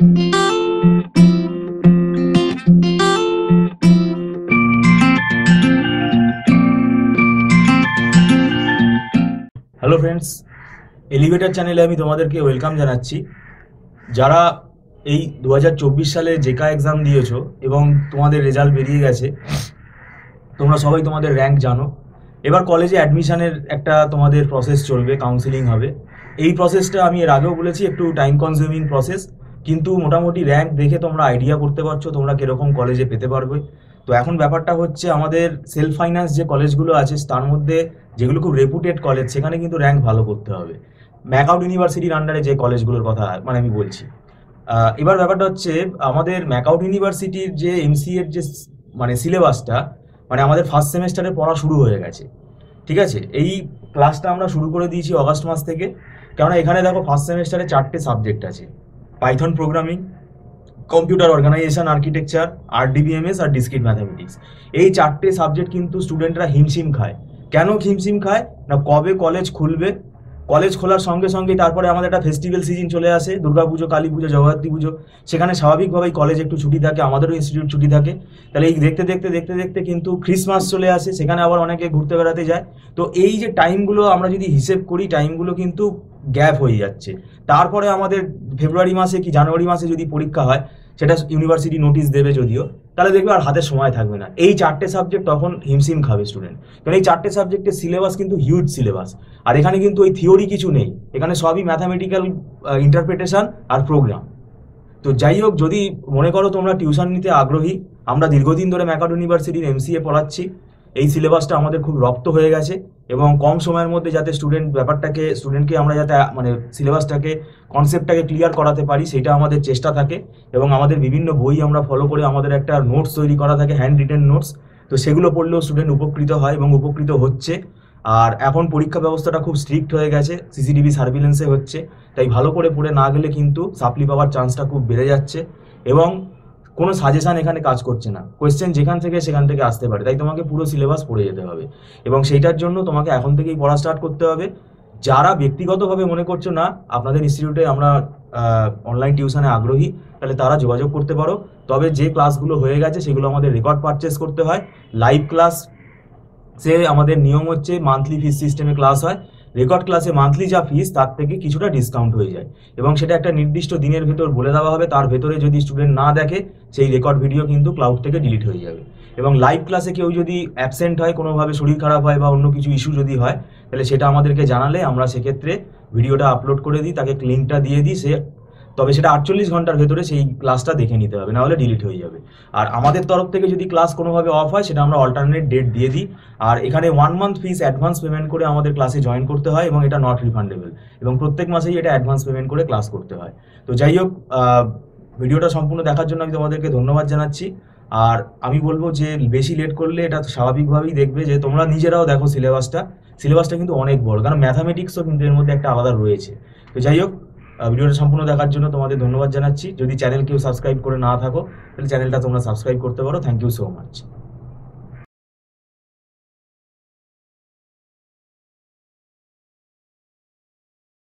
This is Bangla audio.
হ্যালো ফ্রেন্ডস, এলিভেটর চ্যানেলে আমি তোমাদেরকে ওয়েলকাম জানাচ্ছি। যারা এই 2024 সালে জেকা এক্সাম দিয়েছো এবং তোমাদের রেজাল্ট বেরিয়ে গেছে, তোমরা সবাই তোমাদের র্যাঙ্ক জানো। এবার কলেজে অ্যাডমিশনের একটা তোমাদের প্রসেস চলবে, কাউন্সিলিং হবে। এই প্রসেসটা আমি এর আগেও বলেছি একটু টাইম কনজিউমিং প্রসেস, কিন্তু মোটামুটি র্যাঙ্ক দেখে তোমরা আইডিয়া করতে পারছো তোমরা কিরকম কলেজে পেতে পারবে। তো এখন ব্যাপারটা হচ্ছে, আমাদের সেলফ ফাইন্যান্স যে কলেজগুলো আছে তার মধ্যে যেগুলো খুব রেপুটেড কলেজ, সেখানে কিন্তু র্যাঙ্ক ভালো করতে হবে। ম্যাকআউট ইউনিভার্সিটির আন্ডারে যে কলেজগুলোর কথা আমি বলছি। এবার ব্যাপারটা হচ্ছে, আমাদের ম্যাকআউট ইউনিভার্সিটির যে এমসিএর যে সিলেবাসটা, আমাদের ফার্স্ট সেমেস্টারে পড়া শুরু হয়ে গেছে। ঠিক আছে, এই ক্লাসটা আমরা শুরু করে দিয়েছি অগাস্ট মাস থেকে। কেননা এখানে দেখো ফার্স্ট সেমেস্টারে 4টে সাবজেক্ট আছে: Python programming, computer organization architecture, RDBMS আর ডিসক্রিট ম্যাথামেটিক্স। এই 4টে সাবজেক্ট কিন্তু স্টুডেন্টরা হিমশিম খায়। কেন হিমশিম খায় না, কবে কলেজ খুলবে, কলেজ খোলার সঙ্গে সঙ্গেই তারপরে আমাদের একটা ফেস্টিভ্যাল সিজন চলে আসে, দুর্গাপুজো, কালী পুজো, জগদ্ধাত্রী পুজো। সেখানে স্বাভাবিকভাবেই কলেজ একটু ছুটি থাকে, আমাদেরও ইনস্টিটিউট ছুটি থাকে। তাহলে এই দেখতে দেখতে দেখতে দেখতে কিন্তু ক্রিসমাস চলে আসে, সেখানে আবার অনেকে ঘুরতে বেড়াতে যায়। তো এই যে টাইমগুলো আমরা যদি হিসেব করি, টাইমগুলো কিন্তু গ্যাপ হয়ে যাচ্ছে। তারপরে আমাদের ফেব্রুয়ারি মাসে কি জানুয়ারি মাসে যদি পরীক্ষা হয়, সেটা ইউনিভার্সিটি নোটিশ দেবে যদিও, তাহলে দেখবে আর হাতে সময় থাকবে না। এই 4টে সাবজেক্ট তখন হিমশিম খাবে স্টুডেন্ট। কারণ এই 4টে সাবজেক্টের সিলেবাস কিন্তু হিউজ সিলেবাস। আর এখানে কিন্তু ওই থিওরি কিছু নেই, এখানে সবই ম্যাথামেটিক্যাল ইন্টারপ্রিটেশন আর প্রোগ্রাম। তো যাই হোক, যদি মনে করো তোমরা টিউশন নিতে আগ্রহী, আমরা দীর্ঘদিন ধরে ম্যাকআউট ইউনিভার্সিটির এমসিএ পড়াচ্ছি। এই সিলেবাসটা আমাদের খুব রপ্ত হয়ে গেছে এবং কম সময়ের মধ্যে যাতে স্টুডেন্টকে আমরা যাতে সিলেবাসটাকে, কনসেপ্টটাকে ক্লিয়ার করাতে পারি, সেটা আমাদের চেষ্টা থাকে। এবং আমাদের বিভিন্ন বই আমরা ফলো করে আমাদের একটা নোটস তৈরি করা থাকে, হ্যান্ড রিটেন নোটস। তো সেগুলো পড়লেও স্টুডেন্ট উপকৃত হয় এবং উপকৃত হচ্ছে। আর এখন পরীক্ষা ব্যবস্থাটা খুব স্ট্রিক্ট হয়ে গেছে, সিসিটিভি সার্ভিলেন্সে হচ্ছে। তাই ভালো করে পড়ে না গেলে কিন্তু সাপ্লি পাওয়ার চান্সটা খুব বেড়ে যাচ্ছে। এবং কোনো সাজেশন এখানে কাজ করছে না, কোয়েশ্চেন যেখান থেকে সেখান থেকে আসতে পারে। তাই তোমাকে পুরো সিলেবাস পড়ে যেতে হবে এবং সেইটার জন্য তোমাকে এখন থেকেই পড়া স্টার্ট করতে হবে। যারা ব্যক্তিগতভাবে মনে করছো না আপনাদের ইনস্টিটিউটে আমরা অনলাইন টিউশনে আগ্রহী, তাহলে তারা যোগাযোগ করতে পারো। তবে যে ক্লাসগুলো হয়ে গেছে সেগুলো আমাদের রেকর্ড পারচেস করতে হয়। লাইভ ক্লাস আমাদের নিয়ম হচ্ছে মান্থলি ফিস সিস্টেমে ক্লাস হয়। রেকর্ড ক্লাসে মান্থলি যা ফিস তার থেকে কিছুটা ডিসকাউন্ট হয়ে যায় এবং সেটা একটা নির্দিষ্ট দিনের ভেতর বলে দেওয়া হবে। তার ভেতরে যদি স্টুডেন্ট না দেখে, সেই রেকর্ড ভিডিও কিন্তু ক্লাউড থেকে ডিলিট হয়ে যাবে। এবং লাইভ ক্লাসে কেউ যদি অ্যাবসেন্ট হয়, কোনোভাবে শরীর খারাপ হয় বা অন্য কিছু ইস্যু যদি হয়, তাহলে সেটা আমাদেরকে জানালে আমরা সেক্ষেত্রে ভিডিওটা আপলোড করে দিই, তাকে লিঙ্কটা দিয়ে দিই। তবে সেটা 48 ঘন্টার ভেতরে সেই ক্লাসটা দেখে নিতে হবে, না হলে ডিলিট হয়ে যাবে। আর আমাদের তরফ থেকে যদি ক্লাস কোনোভাবে অফ হয়, সেটা আমরা অল্টারনেট ডেট দিয়ে দিই। আর এখানে 1 মান্থ ফিস অ্যাডভান্স পেমেন্ট করে আমাদের ক্লাসে জয়েন করতে হয় এবং এটা নট রিফান্ডেবল। এবং প্রত্যেক মাসেই এটা অ্যাডভান্স পেমেন্ট করে ক্লাস করতে হয়। তো যাই হোক, ভিডিওটা সম্পূর্ণ দেখার জন্য আমি তোমাদেরকে ধন্যবাদ জানাচ্ছি। আর আমি বলবো যে বেশি লেট করলে এটা স্বাভাবিকভাবেই দেখবে যে তোমরা নিজেরাও দেখো সিলেবাসটা কিন্তু অনেক বড়, কারণ ম্যাথামেটিক্সও কিন্তু এর মধ্যে একটা আলাদা রয়েছে। তো যাই হোক, ভিডিওটা সম্পূর্ণ দেখার জন্য তোমাদের ধন্যবাদ জানাচ্ছি। যদি চ্যানেল কেউ সাবস্ক্রাইব করে না থাকো, তাহলে চ্যানেলটা তোমরা সাবস্ক্রাইব করতে পারো। Thank you so much.